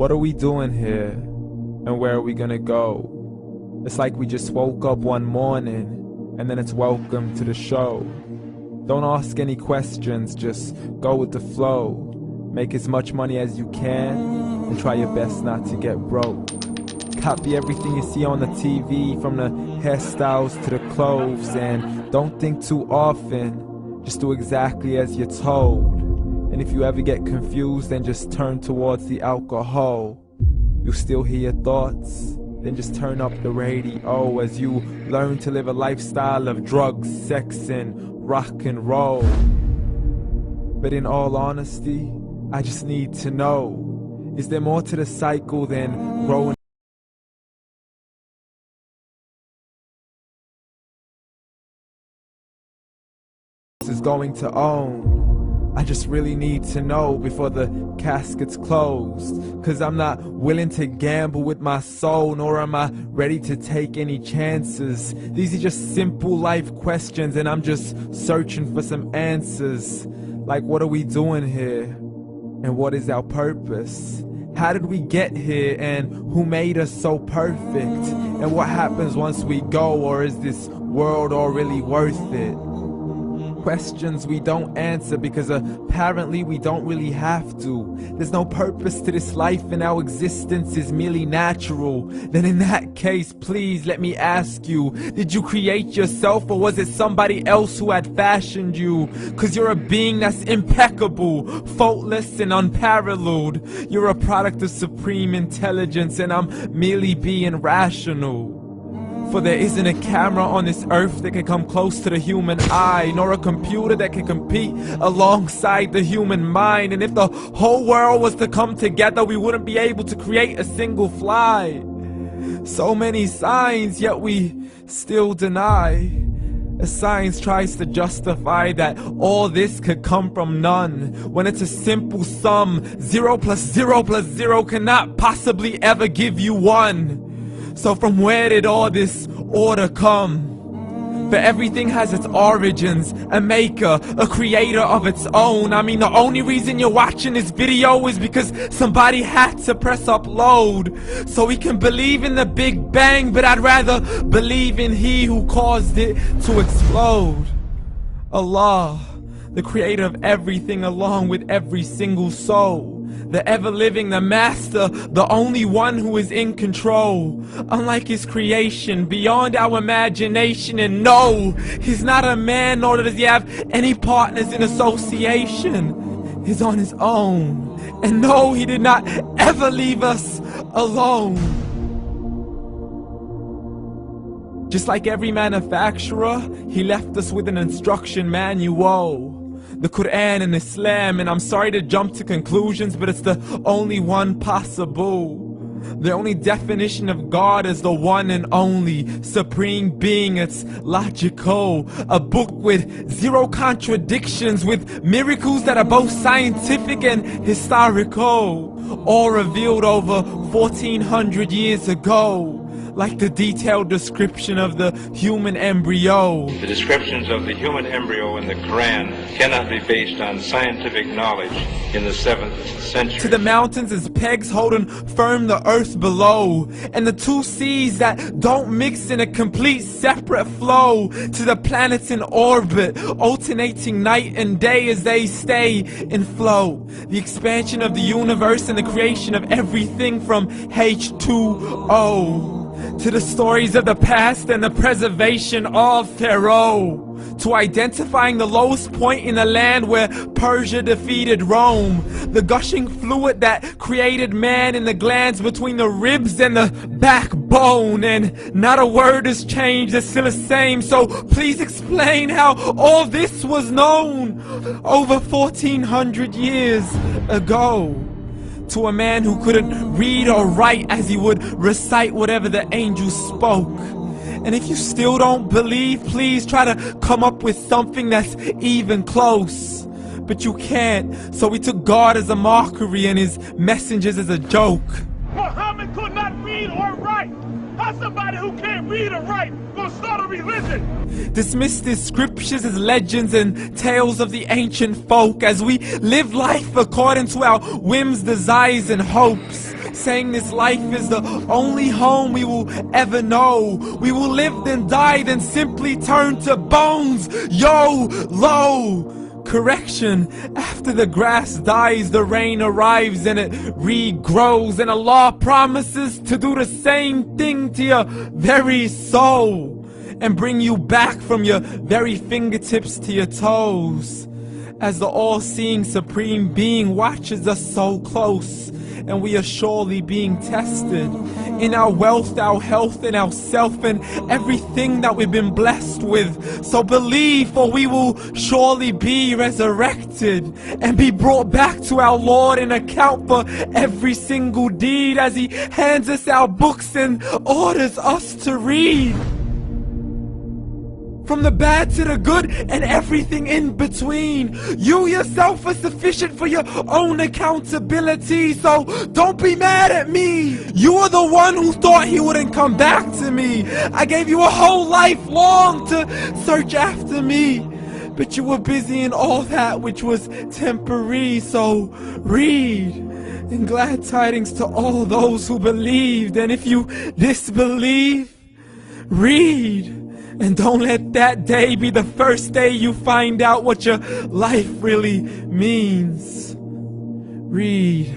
What are we doing here? And where are we gonna go? It's like we just woke up one morning, and then it's welcome to the show. Don't ask any questions, just go with the flow. Make as much money as you can, and try your best not to get broke. Copy everything you see on the TV, from the hairstyles to the clothes, and don't think too often, just do exactly as you're told. And if you ever get confused, then just turn towards the alcohol. You'll still hear your thoughts, then just turn up the radio as you learn to live a lifestyle of drugs, sex, and rock and roll. But in all honesty, I just need to know, is there more to the cycle than growing is going to own? I just really need to know before the casket's closed, 'cause I'm not willing to gamble with my soul, nor am I ready to take any chances. These are just simple life questions, and I'm just searching for some answers. Like, what are we doing here? And what is our purpose? How did we get here, and who made us so perfect? And what happens once we go, or is this world all really worth it? Questions we don't answer because apparently we don't really have to. There's no purpose to this life and our existence is merely natural. Then in that case, please let me ask you, did you create yourself, or was it somebody else who had fashioned you? 'Cause you're a being that's impeccable, faultless and unparalleled. You're a product of supreme intelligence, and I'm merely being rational. For there isn't a camera on this earth that can come close to the human eye, nor a computer that can compete alongside the human mind. And if the whole world was to come together, we wouldn't be able to create a single fly. So many signs, yet we still deny. As science tries to justify that all this could come from none, when it's a simple sum. 0 plus 0 plus 0 cannot possibly ever give you 1. So from where did all this order come? For everything has its origins, a maker, a creator of its own. I mean, the only reason you're watching this video is because somebody had to press upload, so we can believe in the Big Bang, but I'd rather believe in He who caused it to explode. Allah, the creator of everything, along with every single soul. The ever-living, the master, the only one who is in control. Unlike his creation, beyond our imagination. And no, he's not a man, nor does he have any partners in association. He's on his own. And no, he did not ever leave us alone. Just like every manufacturer, he left us with an instruction manual. The Quran and Islam, and I'm sorry to jump to conclusions, but it's the only one possible. The only definition of God is the one and only supreme being. It's logical, a book with 0 contradictions, with miracles that are both scientific and historical, all revealed over 1400 years ago. Like the detailed description of the human embryo. The descriptions of the human embryo in the Quran cannot be based on scientific knowledge in the 7th century. To the mountains as pegs holding firm the earth below, and the 2 seas that don't mix in a complete separate flow. To the planets in orbit, alternating night and day as they stay in flow. The expansion of the universe and the creation of everything from H2O. To the stories of the past and the preservation of Pharaoh. To identifying the lowest point in the land where Persia defeated Rome. The gushing fluid that created man in the glands between the ribs and the backbone. And not a word has changed, it's still the same. So please explain how all this was known over 1400 years ago. To a man who couldn't read or write, as he would recite whatever the angels spoke. And if you still don't believe, please try to come up with something that's even close. But you can't, so we took God as a mockery and his messengers as a joke. Muhammad could not read or write. How somebody who can't read or write gonna start a religion? Dismiss the scriptures as legends and tales of the ancient folk, as we live life according to our whims, desires, and hopes. saying this life is the only home we will ever know. We will live then die, then simply turn to bones. YOLO! Correction, after the grass dies, the rain arrives and it regrows, and Allah promises to do the same thing to your very soul and bring you back from your very fingertips to your toes, as the all-seeing supreme being watches us so close, and we are surely being tested in our wealth, our health, and our self, and everything that we've been blessed with. So believe, for we will surely be resurrected and be brought back to our Lord and account for every single deed, as He hands us our books and orders us to read. From the bad to the good and everything in between. You yourself are sufficient for your own accountability, so don't be mad at me. You are the one who thought He wouldn't come back to me. I gave you a whole life long to search after me, but you were busy in all that which was temporary. So read, and glad tidings to all those who believed. And if you disbelieve, read. And don't let that day be the first day you find out what your life really means. Read.